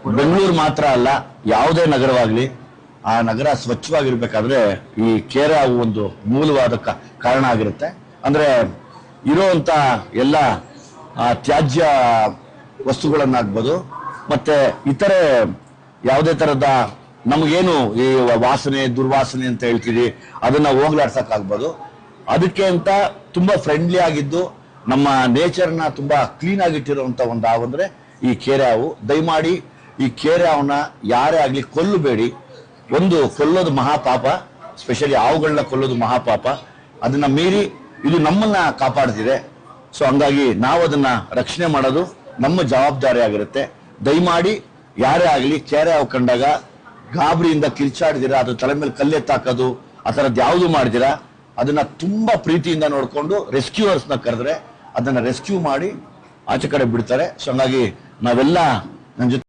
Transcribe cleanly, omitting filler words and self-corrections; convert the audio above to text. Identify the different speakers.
Speaker 1: ಬೆಂಗಳೂರು ಮಾತ್ರ ಅಲ್ಲ, ಯಾವುದೇ ನಗರವಾಗ್ಲಿ ಆ ನಗರ ಸ್ವಚ್ಛವಾಗಿರ್ಬೇಕಾದ್ರೆ ಈ ಕೇರೆ ಹಾವು ಒಂದು ಮೂಲವಾದ ಕಾರಣ ಆಗಿರುತ್ತೆ. ಅಂದ್ರೆ ಇರುವಂತ ಎಲ್ಲ ತ್ಯಾಜ್ಯ ವಸ್ತುಗಳನ್ನಾಗ್ಬೋದು, ಮತ್ತೆ ಇತರೆ ಯಾವುದೇ ತರದ ನಮಗೇನು ಈ ವಾಸನೆ ದುರ್ವಾಸನೆ ಅಂತ ಹೇಳ್ತೀವಿ ಅದನ್ನ ಹೋಗ್ಲಾಡ್ಸಕ್ಕಾಗ್ಬೋದು. ಅದಕ್ಕೆ ಅಂತ ತುಂಬಾ ಫ್ರೆಂಡ್ಲಿ ಆಗಿದ್ದು ನಮ್ಮ ನೇಚರ್ನ ತುಂಬಾ ಕ್ಲೀನ್ ಆಗಿಟ್ಟಿರುವಂತ ಒಂದು ಹಾವು ಅಂದ್ರೆ ಈ ಕೇರೆ ಹಾವು. ದಯಮಾಡಿ ಈ ಕೇರೆ ಹಾವನ್ನ ಯಾರೇ ಆಗ್ಲಿ ಕೊಲ್ಲಬೇಡಿ. ಒಂದು ಕೊಲ್ಲೋದು ಮಹಾಪಾಪ, ಸ್ಪೆಷಲಿ ಹಾವುಗಳನ್ನ ಕೊಲ್ಲೋದು ಮಹಾಪಾಪ. ಅದನ್ನ ಮೀರಿ ಇದು ನಮ್ಮನ್ನ ಕಾಪಾಡ್ತಿದೆ. ಸೊ ಹಂಗಾಗಿ ನಾವು ಅದನ್ನ ರಕ್ಷಣೆ ಮಾಡೋದು ನಮ್ಮ ಜವಾಬ್ದಾರಿ ಆಗಿರುತ್ತೆ. ದಯಮಾಡಿ ಯಾರೇ ಆಗ್ಲಿ ಕೇರೆ ಹಾವು ಕಂಡಾಗ ಗಾಬರಿಯಿಂದ ಕಿರ್ಚಾಡ್ದಿರಾ, ಅದು ತಲೆ ಮೇಲೆ ಕಲ್ಲೆತ್ತಾಕೋದು ಆ ಥರದ್ದು ಯಾವುದು ಮಾಡ್ದಿರಾ, ಅದನ್ನ ತುಂಬಾ ಪ್ರೀತಿಯಿಂದ ನೋಡ್ಕೊಂಡು ರೆಸ್ಕ್ಯೂವರ್ಸ್ನ ಕರೆದ್ರೆ ಅದನ್ನ ರೆಸ್ಕ್ಯೂ ಮಾಡಿ ಆಚೆ ಕಡೆ ಬಿಡ್ತಾರೆ. ಸೊ ಹಂಗಾಗಿ ನಾವೆಲ್ಲ ನನ್ನ ಜೊತೆ